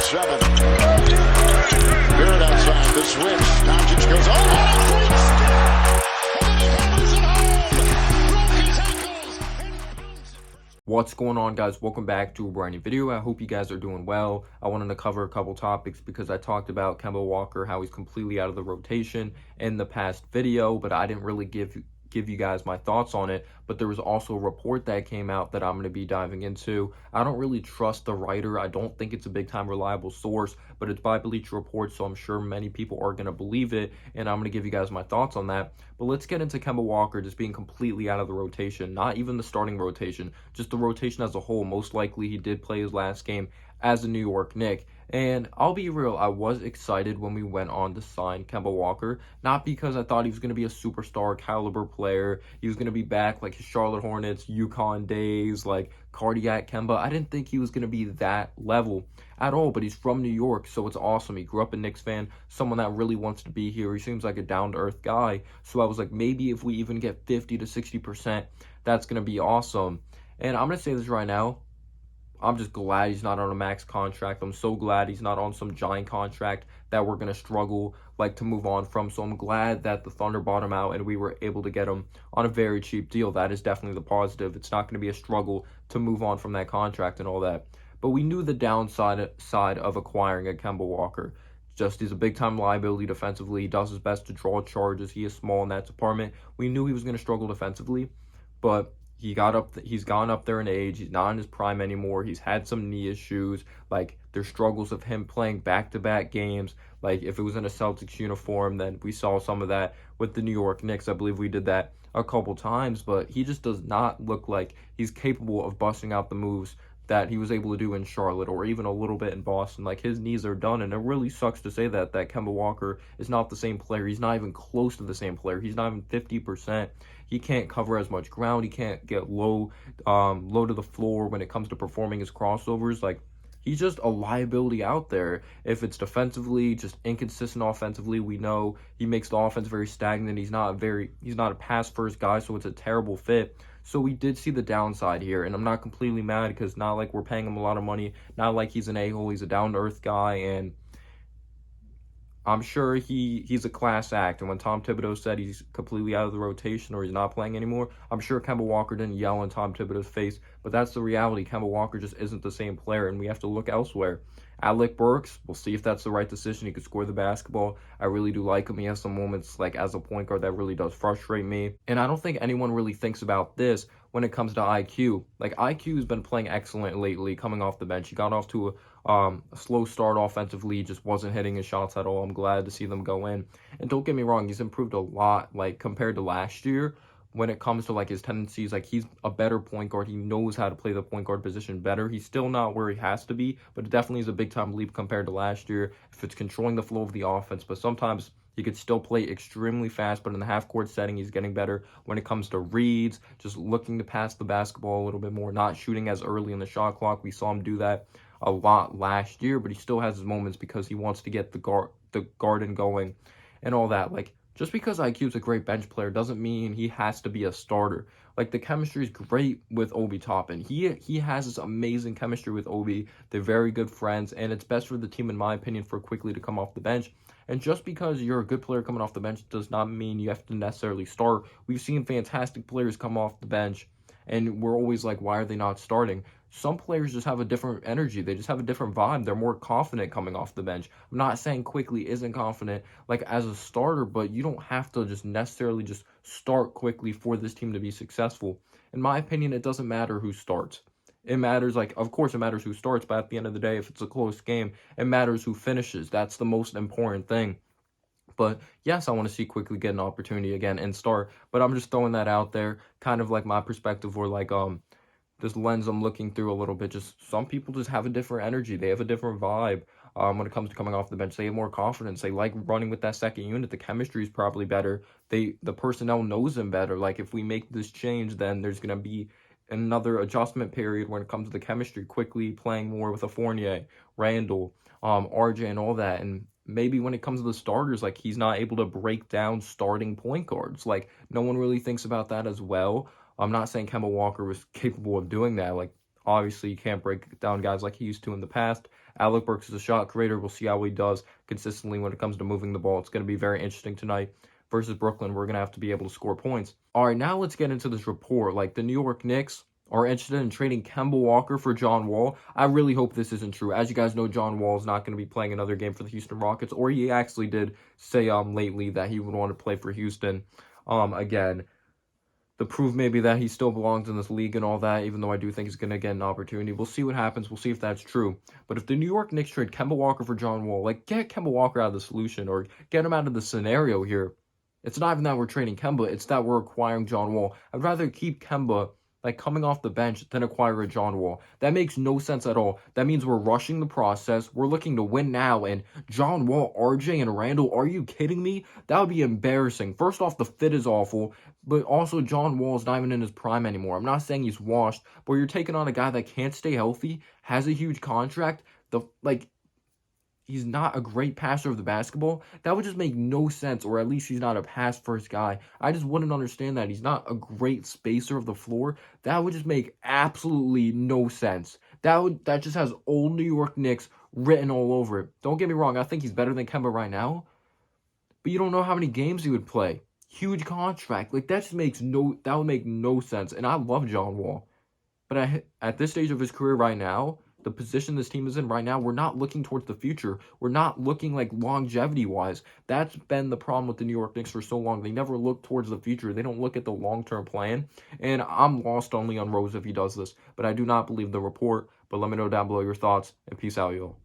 7. Barrett outside, the switch. Doncic goes, oh, what a great step! And then he hammers it home! Broke his ankles! What's going on, guys? Welcome back to a brand new video. I hope you guys are doing well. I wanted to cover a couple topics because I talked about Kemba Walker, how he's completely out of the rotation in the past video, but I didn't really give you guys my thoughts on it. But there was also a report that came out that I'm going to be diving into. I don't really trust the writer. I don't think it's a big time reliable source, but it's by Bleacher Report, so I'm sure many people are going to believe it, and I'm going to give you guys my thoughts on that. But let's get into Kemba Walker just being completely out of the rotation, not even the starting rotation, just the rotation as a whole. Most likely he did play his last game as a New York Knick. And I'll be real, I was excited when we went on to sign Kemba Walker, not because I thought he was going to be a superstar caliber player. He was going to be back like his Charlotte Hornets, UConn days, like cardiac Kemba. I didn't think he was going to be that level at all, but he's from New York, so it's awesome. He grew up a Knicks fan, someone that really wants to be here. He seems like a down-to-earth guy, so I was like, maybe if we even get 50 to 60%, that's going to be awesome. And I'm going to say this right now, I'm just glad he's not on a max contract. I'm so glad he's not on some giant contract that we're going to struggle to move on from. So I'm glad that the Thunder bought him out and we were able to get him on a very cheap deal. That is definitely the positive. It's not going to be a struggle to move on from that contract and all that. But we knew the downside of acquiring a Kemba Walker. Just he's a big-time liability defensively. He does his best to draw charges. He is small in that department. We knew he was going to struggle defensively, but he's gone up there in age. He's not in his prime anymore. He's had some knee issues. There's struggles of him playing back-to-back games. If it was in a Celtics uniform, then we saw some of that with the New York Knicks. I believe we did that a couple times, but he just does not look like he's capable of busting out the moves that he was able to do in Charlotte or even a little bit in Boston. His knees are done, and it really sucks to say that Kemba Walker is not the same player. He's not even close to the same player. He's not even 50%. He can't cover as much ground. He can't get low to the floor when it comes to performing his crossovers. He's just a liability out there. If it's defensively, just inconsistent offensively, we know he makes the offense very stagnant. He's not a pass-first guy, so it's a terrible fit. So we did see the downside here, and I'm not completely mad because not like we're paying him a lot of money, not like he's an a-hole. He's a down-to-earth guy, and I'm sure he's a class act. And when Tom Thibodeau said he's completely out of the rotation or he's not playing anymore, I'm sure Kemba Walker didn't yell in Tom Thibodeau's face, but that's the reality. Kemba Walker just isn't the same player, and we have to look elsewhere. Alec Burks, we'll see if that's the right decision. He could score the basketball. I really do like him. He has some moments as a point guard that really does frustrate me. And I don't think anyone really thinks about this when it comes to IQ. IQ has been playing excellent lately coming off the bench. He got off to a slow start offensively, just wasn't hitting his shots at all. I'm glad to see them go in. And don't get me wrong, he's improved a lot compared to last year. When it comes to his tendencies, he's a better point guard. He knows how to play the point guard position better. He's still not where he has to be, but it definitely is a big time leap compared to last year if it's controlling the flow of the offense. But sometimes he could still play extremely fast, but in the half court setting, he's getting better when it comes to reads, just looking to pass the basketball a little bit more, not shooting as early in the shot clock. We saw him do that a lot last year, but he still has his moments because he wants to get the garden going and all that. Just because IQ is a great bench player doesn't mean he has to be a starter. The chemistry is great with Obi Toppin. He has this amazing chemistry with Obi. They're very good friends, and it's best for the team, in my opinion, for Quickly to come off the bench. And just because you're a good player coming off the bench does not mean you have to necessarily start. We've seen fantastic players come off the bench, and we're always like, why are they not starting? Some players just have a different energy. They just have a different vibe. They're more confident coming off the bench. I'm not saying Quickly isn't confident as a starter, but you don't have to just necessarily just start Quickly for this team to be successful. In my opinion, it doesn't matter who starts. It matters, of course it matters who starts, but at the end of the day, if it's a close game, it matters who finishes. That's the most important thing. But yes, I want to see Quickly get an opportunity again and start. But I'm just throwing that out there, kind of my perspective or this lens I'm looking through a little bit. Just some people just have a different energy. They have a different vibe when it comes to coming off the bench. They have more confidence. They like running with that second unit. The chemistry is probably better. The personnel knows them better. If we make this change, then there's going to be another adjustment period when it comes to the chemistry. Quickly playing more with a Fournier, Randall, RJ, and all that. And maybe when it comes to the starters, he's not able to break down starting point guards. No one really thinks about that as well. I'm not saying Kemba Walker was capable of doing that. Obviously, you can't break down guys like he used to in the past. Alec Burks is a shot creator. We'll see how he does consistently when it comes to moving the ball. It's going to be very interesting tonight versus Brooklyn. We're going to have to be able to score points. All right, now let's get into this report. Like, the New York Knicks are interested in trading Kemba Walker for John Wall. I really hope this isn't true. As you guys know, John Wall is not going to be playing another game for the Houston Rockets, or he actually did say lately that he would want to play for Houston. Again, the proof maybe that he still belongs in this league and all that, even though I do think he's going to get an opportunity. We'll see what happens. We'll see if that's true. But if the New York Knicks trade Kemba Walker for John Wall, like, get Kemba Walker out of the solution or get him out of the scenario here. It's not even that we're trading Kemba, it's that we're acquiring John Wall. I'd rather keep Kemba, like, coming off the bench than acquire a John Wall. That makes no sense at all. That means we're rushing the process. We're looking to win now. And John Wall, RJ, and Randall, are you kidding me? That would be embarrassing. First off, the fit is awful. But also, John Wall is not even in his prime anymore. I'm not saying he's washed, but you're taking on a guy that can't stay healthy, has a huge contract. He's not a great passer of the basketball. That would just make no sense, or at least he's not a pass-first guy. I just wouldn't understand that. He's not a great spacer of the floor. That would just make absolutely no sense. That just has old New York Knicks written all over it. Don't get me wrong, I think he's better than Kemba right now, but you don't know how many games he would play. Huge contract. Like, that would make no sense. And I love John Wall. But at this stage of his career right now, the position this team is in right now, we're not looking towards the future. We're not looking, like, longevity-wise. That's been the problem with the New York Knicks for so long. They never look towards the future. They don't look at the long-term plan. And I'm lost only on Rose if he does this. But I do not believe the report. But let me know down below your thoughts. And peace out, y'all.